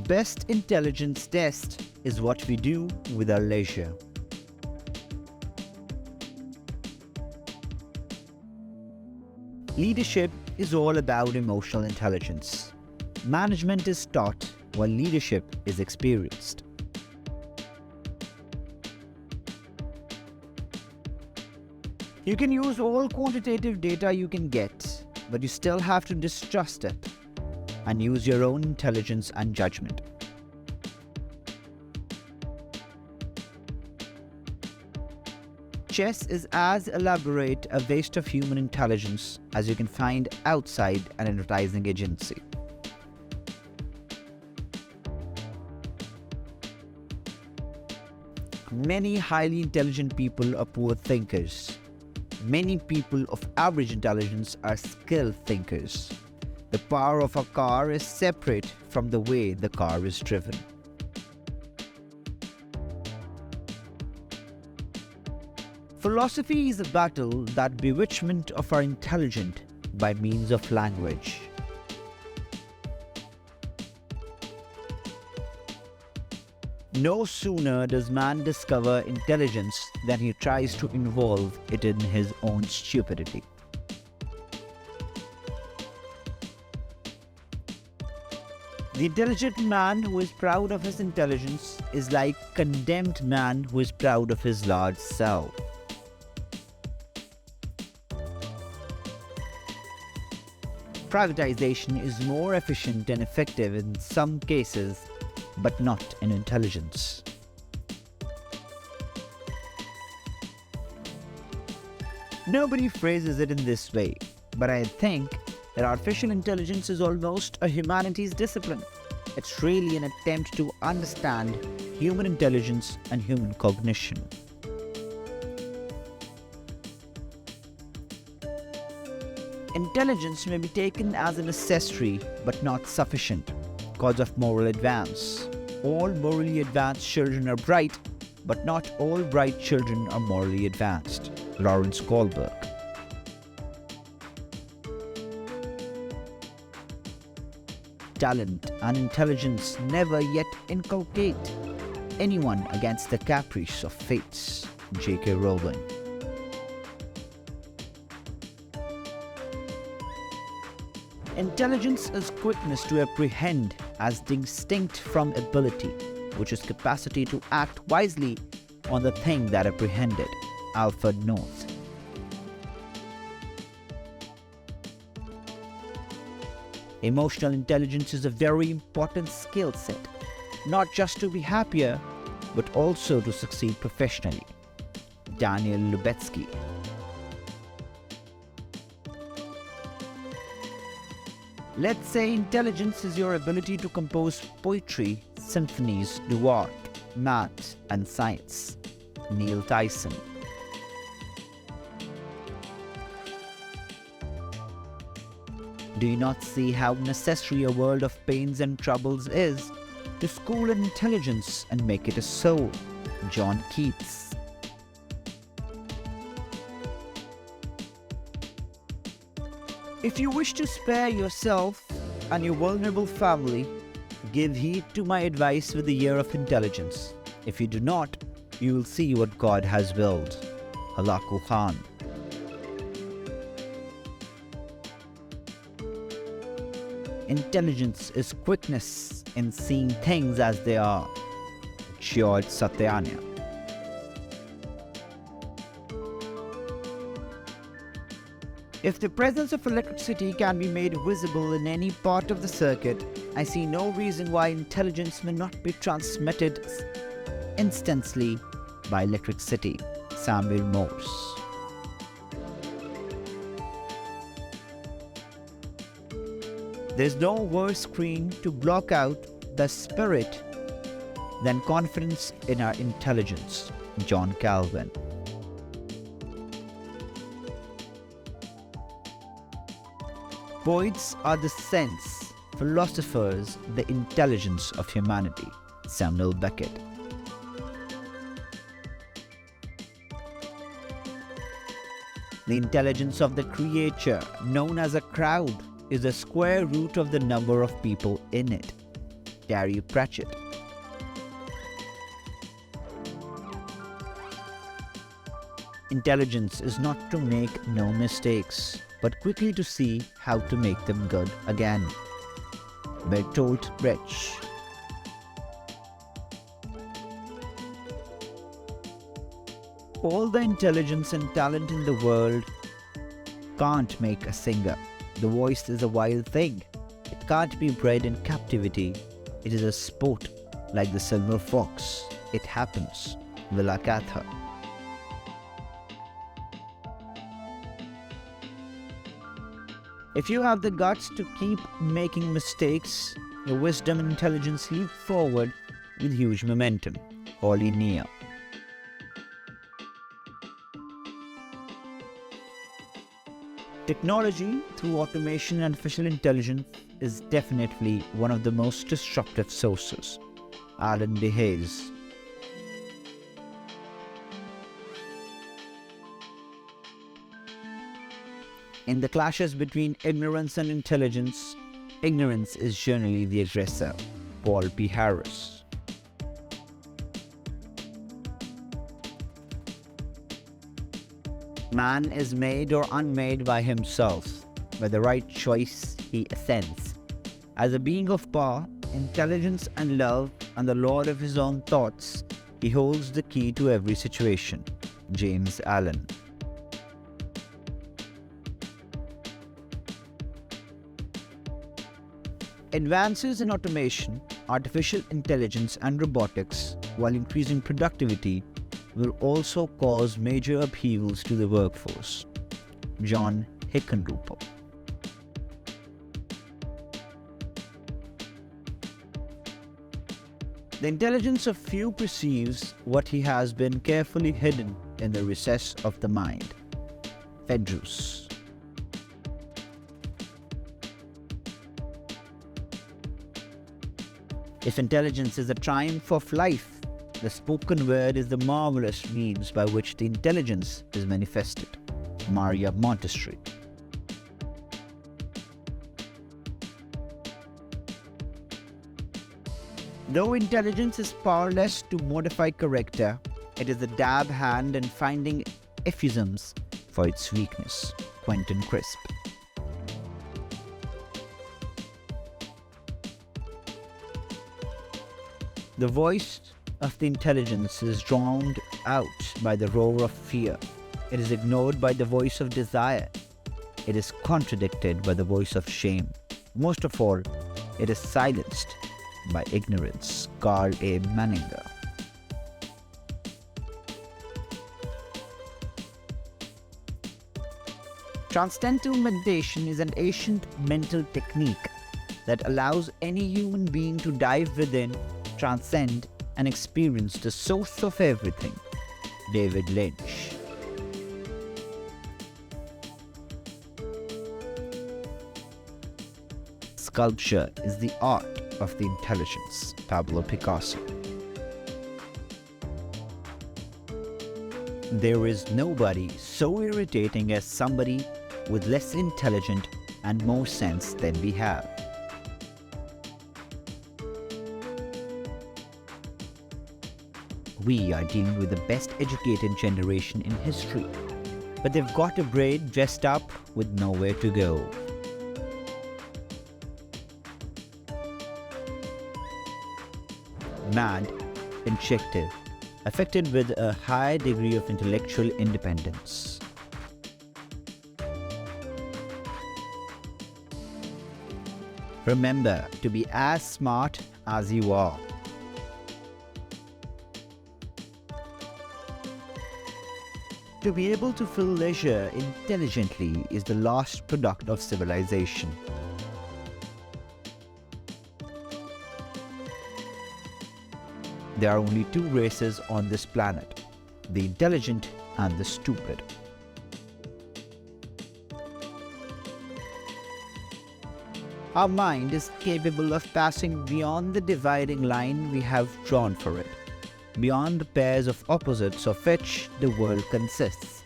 best intelligence test is what we do with our leisure. Leadership is all about emotional intelligence. Management is taught while leadership is experienced. You can use all quantitative data you can get, but you still have to distrust it and use your own intelligence and judgment. Chess is as elaborate a waste of human intelligence as you can find outside an advertising agency. Many highly intelligent people are poor thinkers. Many people of average intelligence are skilled thinkers. The power of a car is separate from the way the car is driven. Philosophy is a battle that bewitchment of our intelligence by means of language. No sooner does man discover intelligence than he tries to involve it in his own stupidity. The intelligent man who is proud of his intelligence is like a condemned man who is proud of his large cell. Privatization is more efficient and effective in some cases, but not in intelligence. Nobody phrases it in this way, but I think that artificial intelligence is almost a humanities discipline. It's really an attempt to understand human intelligence and human cognition. Intelligence may be taken as an accessory but not sufficient cause of moral advance. All morally advanced children are bright, but not all bright children are morally advanced. Lawrence Kohlberg. Talent and intelligence never yet inculcate anyone against the caprice of fates. J.K. Rowling. Intelligence is quickness to apprehend as distinct from ability, which is capacity to act wisely on the thing that apprehended. Alfred North. Emotional intelligence is a very important skill set, not just to be happier, but also to succeed professionally. Daniel Lubetzky. Let's say intelligence is your ability to compose poetry, symphonies, do art, math, and science. Neil Tyson. Do you not see how necessary a world of pains and troubles is to school an intelligence and make it a soul? John Keats. If you wish to spare yourself and your vulnerable family, give heed to my advice with the ear of intelligence. If you do not, you will see what God has willed. Halaku Khan. Intelligence is quickness in seeing things as they are. George Satyanya. If the presence of electricity can be made visible in any part of the circuit, I see no reason why intelligence may not be transmitted instantly by electricity. Samuel Morse. There's no worse screen to block out the spirit than confidence in our intelligence. John Calvin. Poets are the sense, philosophers the intelligence of humanity. Samuel Beckett. The intelligence of the creature, known as a crowd, is the square root of the number of people in it. Terry Pratchett. Intelligence is not to make no mistakes, but quickly to see how to make them good again. Bertolt Brecht. All the intelligence and talent in the world can't make a singer. The voice is a wild thing. It can't be bred in captivity. It is a sport like the silver fox. It happens. Villa Cather. If you have the guts to keep making mistakes, your wisdom and intelligence leap forward with huge momentum. Holly Nia. Technology, through automation and artificial intelligence, is definitely one of the most disruptive sources. Alan DeHaze. In the clashes between ignorance and intelligence, ignorance is generally the aggressor. Paul P. Harris. Man is made or unmade by himself. By the right choice, he ascends. As a being of power, intelligence and love, and the lord of his own thoughts, he holds the key to every situation. James Allen. Advances in automation, artificial intelligence and robotics, while increasing productivity, will also cause major upheavals to the workforce. John Hickenlooper. The intelligence of few perceives what he has been carefully hidden in the recess of the mind. Phaedrus. If intelligence is the triumph of life, the spoken word is the marvelous means by which the intelligence is manifested. Maria Montessori. Though intelligence is powerless to modify character, it is a dab hand in finding euphemisms for its weakness. Quentin Crisp. The voice of the intelligence is drowned out by the roar of fear. It is ignored by the voice of desire. It is contradicted by the voice of shame. Most of all, it is silenced by ignorance. Carl A. Manninger. Transcendental meditation is an ancient mental technique that allows any human being to dive within, transcend, and experience the source of everything. David Lynch. Sculpture is the art of the intelligence. Pablo Picasso. There is nobody so irritating as somebody with less intelligence and more sense than we have. We are dealing with the best educated generation in history, but they've got a brain dressed up with nowhere to go. Mad, injective, affected with a high degree of intellectual independence. Remember to be as smart as you are. To be able to fill leisure intelligently is the last product of civilization. There are only two races on this planet, the intelligent and the stupid. Our mind is capable of passing beyond the dividing line we have drawn for it, beyond the pairs of opposites of which the world consists.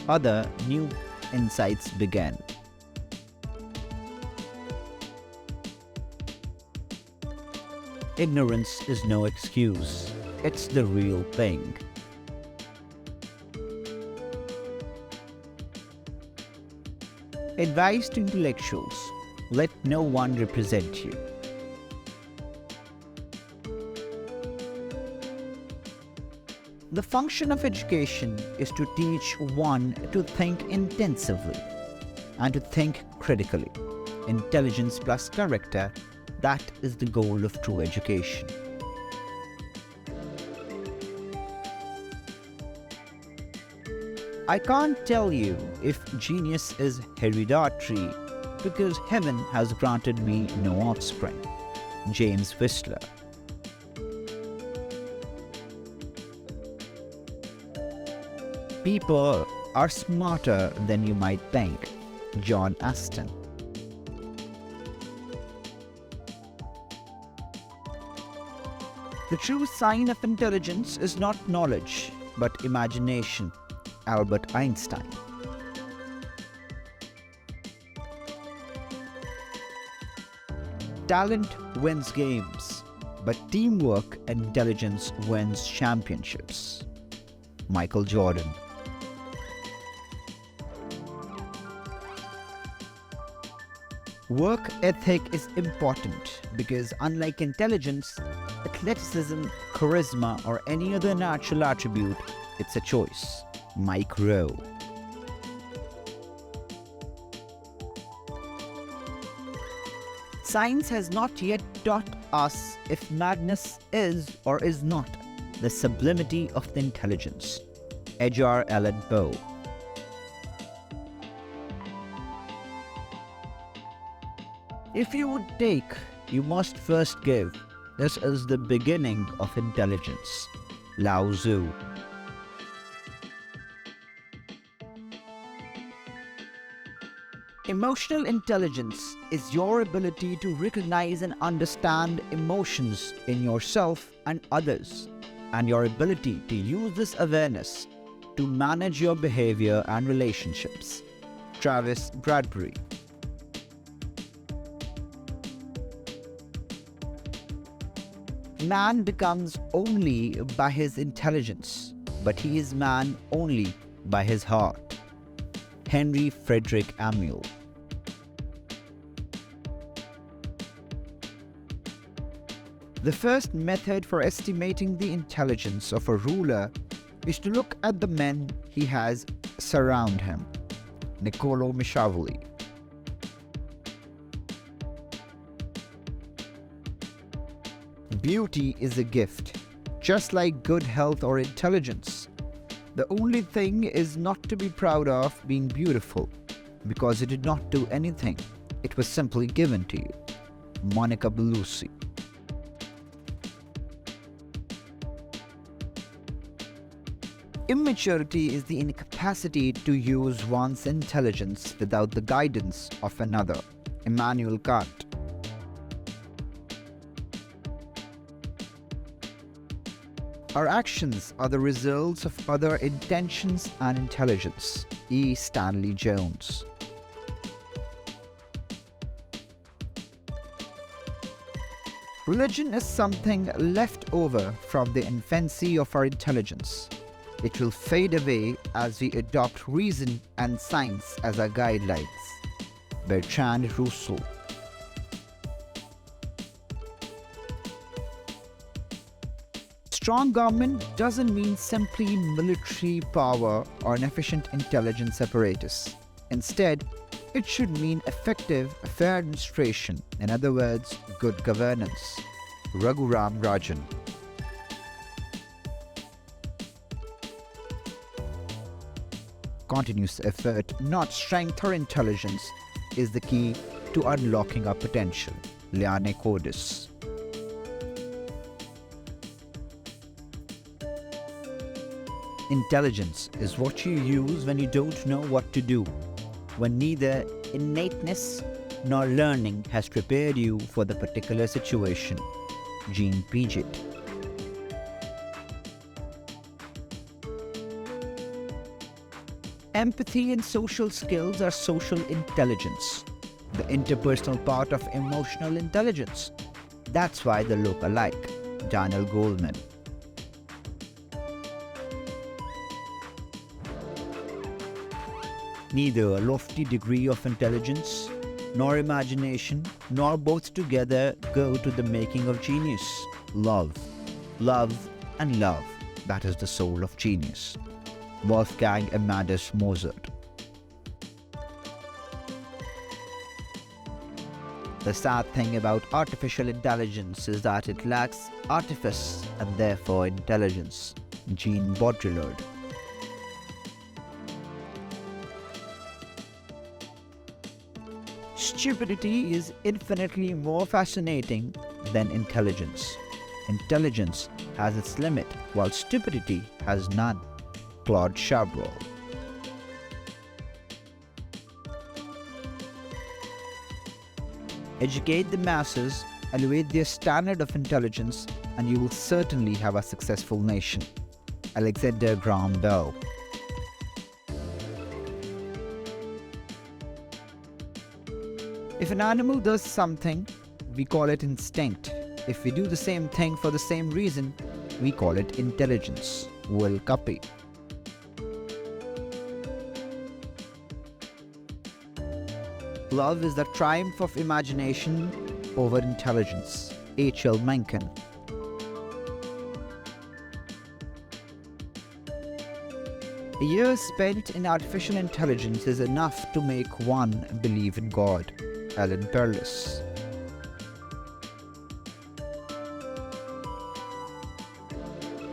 Other new insights began. Ignorance is no excuse. It's the real thing. Advice to intellectuals: let no one represent you. The function of education is to teach one to think intensively and to think critically. Intelligence plus character, that is the goal of true education. I can't tell you if genius is hereditary because heaven has granted me no offspring. James Whistler. People are smarter than you might think. John Aston. The true sign of intelligence is not knowledge, but imagination. Albert Einstein. Talent wins games, but teamwork and intelligence wins championships. Michael Jordan. Work ethic is important because unlike intelligence, athleticism, charisma, or any other natural attribute, it's a choice. Mike Rowe. Science has not yet taught us if madness is or is not the sublimity of the intelligence. Edgar Allan Poe. If you would take, you must first give. This is the beginning of intelligence. Lao Tzu. Emotional intelligence is your ability to recognize and understand emotions in yourself and others, and your ability to use this awareness to manage your behavior and relationships. Travis Bradbury. Man becomes only by his intelligence, but he is man only by his heart. Henry Frederick Amiel. The first method for estimating the intelligence of a ruler is to look at the men he has surround him. Niccolo Machiavelli. Beauty is a gift, just like good health or intelligence. The only thing is not to be proud of being beautiful, because you did not do anything. It was simply given to you. Monica Bellucci. Immaturity is the incapacity to use one's intelligence without the guidance of another. Immanuel Kant. Our actions are the results of other intentions and intelligence. E. Stanley Jones. Religion is something left over from the infancy of our intelligence. It will fade away as we adopt reason and science as our guidelines. Bertrand Russell. Strong government doesn't mean simply military power or an efficient intelligence apparatus. Instead, it should mean effective, fair administration, in other words, good governance. Raghuram Rajan. Continuous effort, not strength or intelligence, is the key to unlocking our potential. Liane Codis. Intelligence is what you use when you don't know what to do, when neither innateness nor learning has prepared you for the particular situation. Jean Piaget. Empathy and social skills are social intelligence, the interpersonal part of emotional intelligence. That's why they look alike. Daniel Goleman. Neither a lofty degree of intelligence, nor imagination, nor both together go to the making of genius. Love, love, and love. That is the soul of genius. Wolfgang Amadeus Mozart. The sad thing about artificial intelligence is that it lacks artifice and therefore intelligence. Jean Baudrillard. Stupidity is infinitely more fascinating than intelligence. Intelligence has its limit, while stupidity has none. Claude Chabrol. Educate the masses, elevate their standard of intelligence, and you will certainly have a successful nation. Alexander Graham Bell. If an animal does something, we call it instinct. If we do the same thing for the same reason, we call it intelligence. Will Cuppy. Love is the triumph of imagination over intelligence. H.L. Mencken. A year spent in artificial intelligence is enough to make one believe in God. Alan Perlis.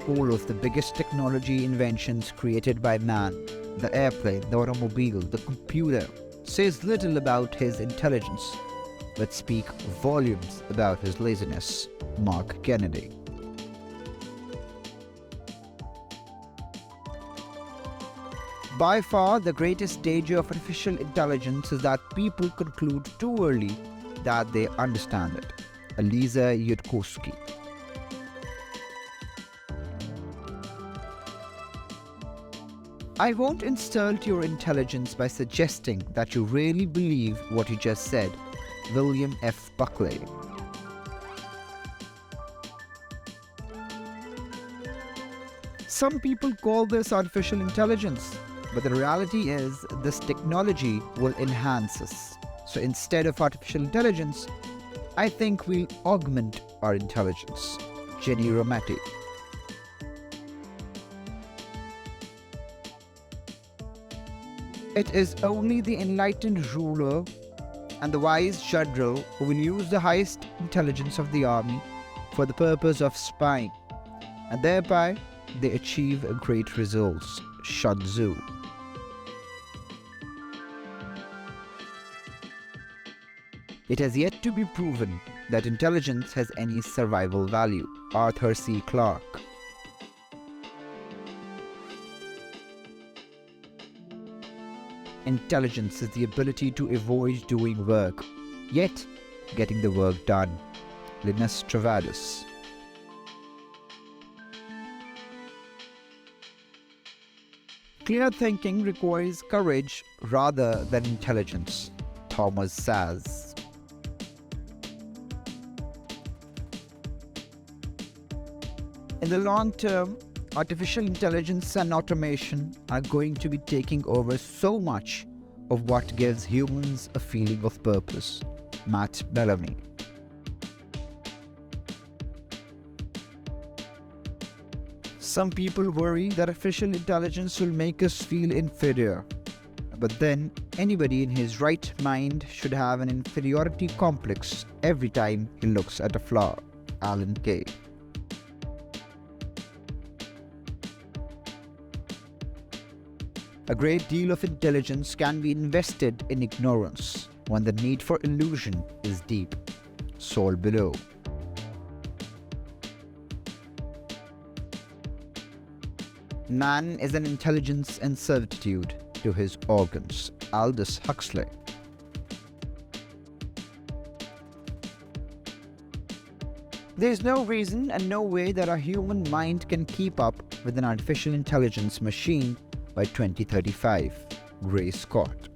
All of the biggest technology inventions created by man, the airplane, the automobile, the computer, says little about his intelligence, but speak volumes about his laziness. Mark Kennedy. By far, the greatest danger of artificial intelligence is that people conclude too early that they understand it. Elisa Yudkowsky. I won't insult your intelligence by suggesting that you really believe what you just said. William F. Buckley. Some people call this artificial intelligence, but the reality is this technology will enhance us. So instead of artificial intelligence, I think we'll augment our intelligence. Jenny Romati. It is only the enlightened ruler and the wise general who will use the highest intelligence of the army for the purpose of spying, and thereby they achieve great results. Sun Tzu. It has yet to be proven that intelligence has any survival value. Arthur C. Clarke. Intelligence is the ability to avoid doing work, yet getting the work done. Linus Torvalds. Clear thinking requires courage rather than intelligence. Thomas Saz. In the long term, artificial intelligence and automation are going to be taking over so much of what gives humans a feeling of purpose. Matt Bellamy. Some people worry that artificial intelligence will make us feel inferior. But then, anybody in his right mind should have an inferiority complex every time he looks at a flower. Alan Kay. A great deal of intelligence can be invested in ignorance when the need for illusion is deep. Saul Bellow. Man is an intelligence in servitude to his organs. Aldous Huxley. There is no reason and no way that a human mind can keep up with an artificial intelligence machine by 2035. Gray Scott.